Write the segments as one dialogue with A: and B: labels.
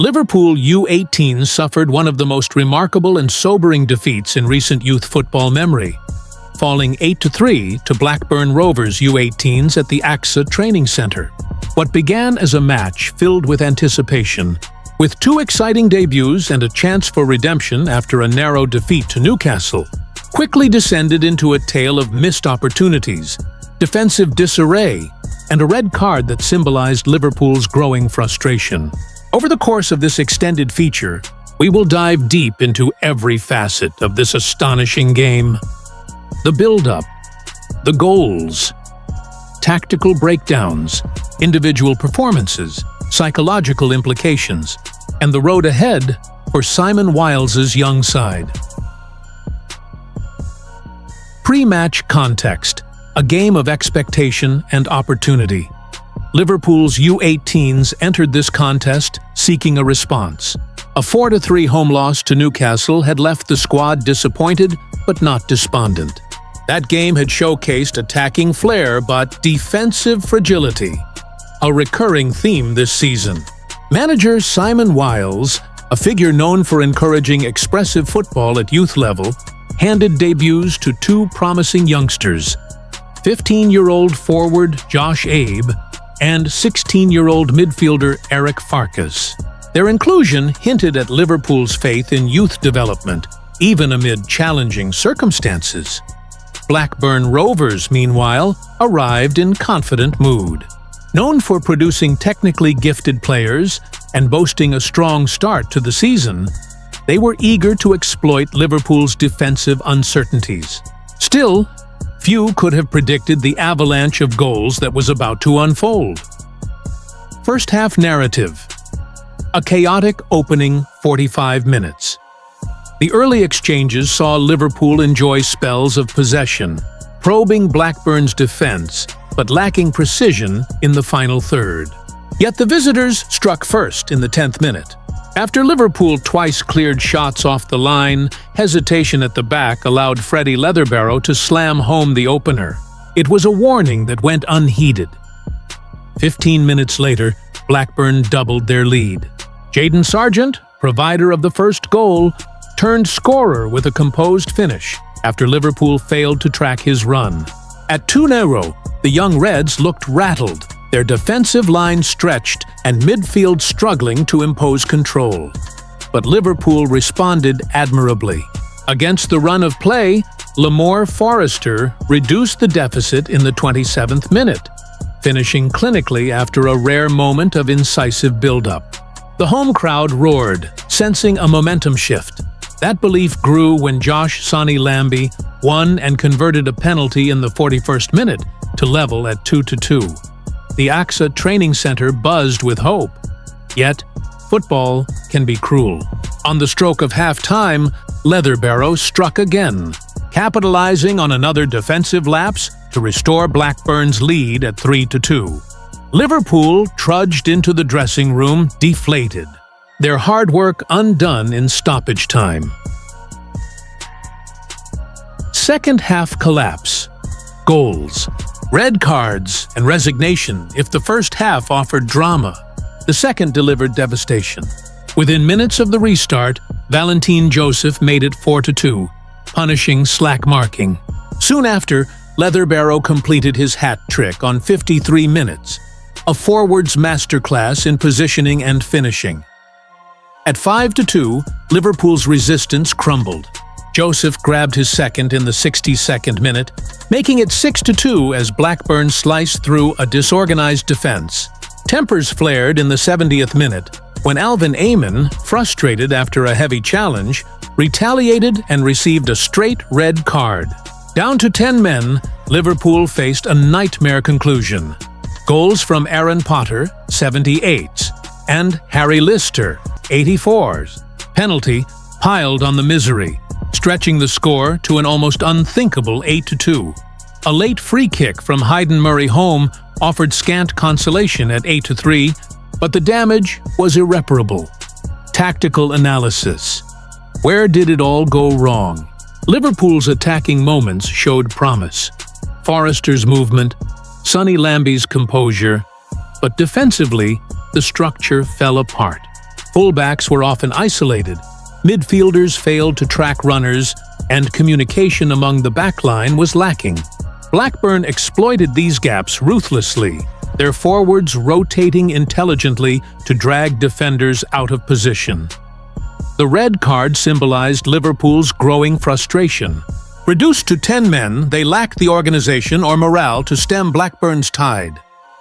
A: Liverpool U18 suffered one of the most remarkable and sobering defeats in recent youth football memory, falling 8-3 to Blackburn Rovers U18s at the LFCTraining Centre. What began as a match filled with anticipation, with two exciting debuts and a chance for redemption after a narrow defeat to Newcastle, quickly descended into a tale of missed opportunities, defensive disarray, and a red card that symbolized Liverpool's growing frustration. Over the course of this extended feature, we will dive deep into every facet of this astonishing game. The build-up, the goals, tactical breakdowns, individual performances, psychological implications, and the road ahead for Simon Wiles's young side. Pre-match context, a game of expectation and opportunity. Liverpool's U18s entered this contest seeking a response. A 4-3 home loss to Newcastle had left the squad disappointed but not despondent. That game had showcased attacking flair but defensive fragility, a recurring theme this season. Manager Simon Wiles, a figure known for encouraging expressive football at youth level, handed debuts to two promising youngsters, 15-year-old forward Josh Abe and 16-year-old midfielder Eric Farkas. Their inclusion hinted at Liverpool's faith in youth development, even amid challenging circumstances. Blackburn Rovers, meanwhile, arrived in confident mood. Known for producing technically gifted players and boasting a strong start to the season, they were eager to exploit Liverpool's defensive uncertainties. Still, few could have predicted the avalanche of goals that was about to unfold. First half narrative. A chaotic opening 45 minutes. The early exchanges saw Liverpool enjoy spells of possession, probing Blackburn's defense, but lacking precision in the final third. Yet the visitors struck first in the 10th minute. After Liverpool twice cleared shots off the line, hesitation at the back allowed Freddie Leatherbarrow to slam home the opener. It was a warning that went unheeded. 15 minutes later, Blackburn doubled their lead. Jadon Sargent, provider of the first goal, turned scorer with a composed finish after Liverpool failed to track his run. At 2-0, the young Reds looked rattled, their defensive line stretched and midfield struggling to impose control. But Liverpool responded admirably. Against the run of play, Lamore Forrester reduced the deficit in the 27th minute, finishing clinically after a rare moment of incisive build-up. The home crowd roared, sensing a momentum shift. That belief grew when Josh "Sonny" Lambie won and converted a penalty in the 41st minute to level at 2-2. The LFCTraining Centre buzzed with hope. Yet, football can be cruel. On the stroke of half-time, Leatherbarrow struck again, capitalizing on another defensive lapse to restore Blackburn's lead at 3-2. Liverpool trudged into the dressing room deflated, their hard work undone in stoppage time. Second half collapse. Goals, red cards, and resignation if the first half offered drama. The second delivered devastation. Within minutes of the restart, Valentin Joseph made it 4-2, punishing slack marking. Soon after, Leatherbarrow completed his hat trick on 53 minutes, a forward's masterclass in positioning and finishing. At 5-2, Liverpool's resistance crumbled. Joseph grabbed his second in the 62nd minute, making it 6-2 as Blackburn sliced through a disorganized defense. Tempers flared in the 70th minute when Alvin Ayman, frustrated after a heavy challenge, retaliated and received a straight red card. Down to 10 men, Liverpool faced a nightmare conclusion. Goals from Aaron Potter, 78s, and Harry Lister, 84s. Penalty piled on the misery, stretching the score to an almost unthinkable 8-2. A late free kick from Hayden Murray home offered scant consolation at 8-3, but the damage was irreparable. Tactical analysis. Where did it all go wrong? Liverpool's attacking moments showed promise. Forrester's movement, Sonny Lambie's composure, but defensively, the structure fell apart. Fullbacks were often isolated, midfielders failed to track runners, and communication among the backline was lacking. Blackburn exploited these gaps ruthlessly, their forwards rotating intelligently to drag defenders out of position. The red card symbolized Liverpool's growing frustration. Reduced to 10 men, they lacked the organization or morale to stem Blackburn's tide.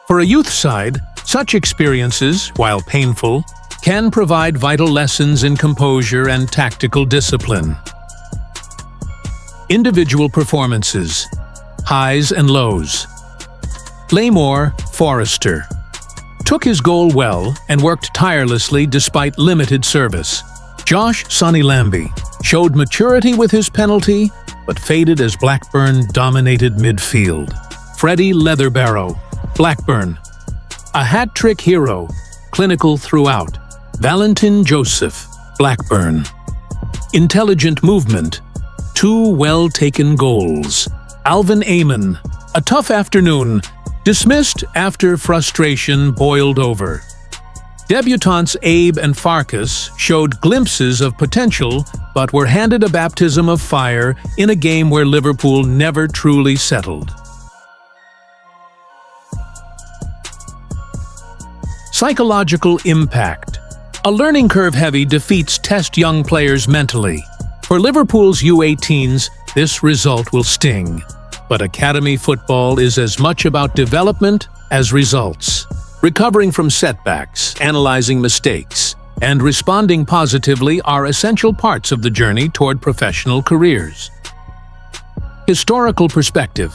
A: For a youth side, such experiences, while painful, can provide vital lessons in composure and tactical discipline. Individual performances, highs and lows. Laymore Forrester took his goal well and worked tirelessly despite limited service. Josh Sonny Lambie showed maturity with his penalty, but faded as Blackburn dominated midfield. Freddie Leatherbarrow, Blackburn. A hat-trick hero, clinical throughout. Valentin Joseph, Blackburn. Intelligent movement, 2 well-taken goals. Alvin Amon, a tough afternoon, dismissed after frustration boiled over. Debutants Abe and Farkas showed glimpses of potential but were handed a baptism of fire in a game where Liverpool never truly settled. Psychological impact. A learning curve heavy defeats test young players mentally. For Liverpool's U18s, this result will sting. But academy football is as much about development as results. Recovering from setbacks, analyzing mistakes, and responding positively are essential parts of the journey toward professional careers. Historical perspective.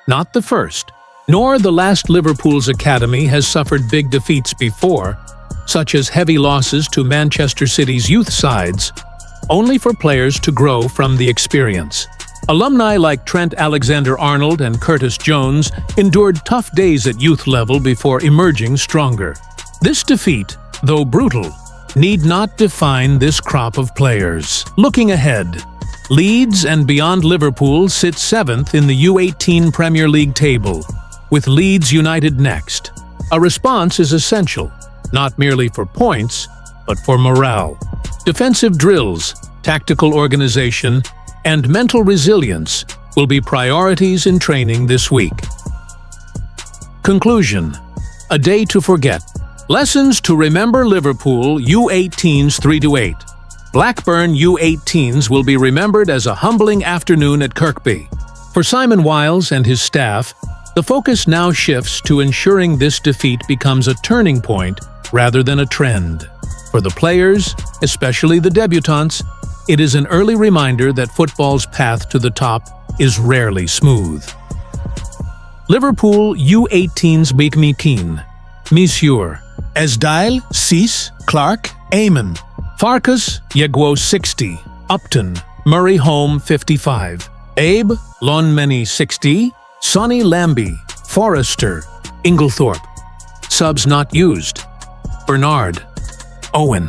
A: Not the first, nor the last Liverpool's academy has suffered big defeats before, such as heavy losses to Manchester City's youth sides, only for players to grow from the experience. Alumni like Trent Alexander-Arnold and Curtis Jones endured tough days at youth level before emerging stronger. This defeat, though brutal, need not define this crop of players. Looking ahead, Leeds and Beyond Liverpool sit 7th in the U18 Premier League table, with Leeds United next. A response is essential, not merely for points, but for morale. Defensive drills, tactical organization, and mental resilience will be priorities in training this week. Conclusion. A day to forget. Lessons to remember Liverpool U18s 3-8. Blackburn U18s will be remembered as a humbling afternoon at Kirkby. For Simon Wiles and his staff, the focus now shifts to ensuring this defeat becomes a turning point rather than a trend. For the players, especially the debutants, it is an early reminder that football's path to the top is rarely smooth. Liverpool U18's Big Keen. Monsieur. Esdail, Cease, Clark, Amon. Farkas, Yegwo 60. Upton, Murray Home 55. Abe, Lonmeny 60. Sonny Lambie, Forrester, Inglethorpe. Subs not used. Bernard, Owen.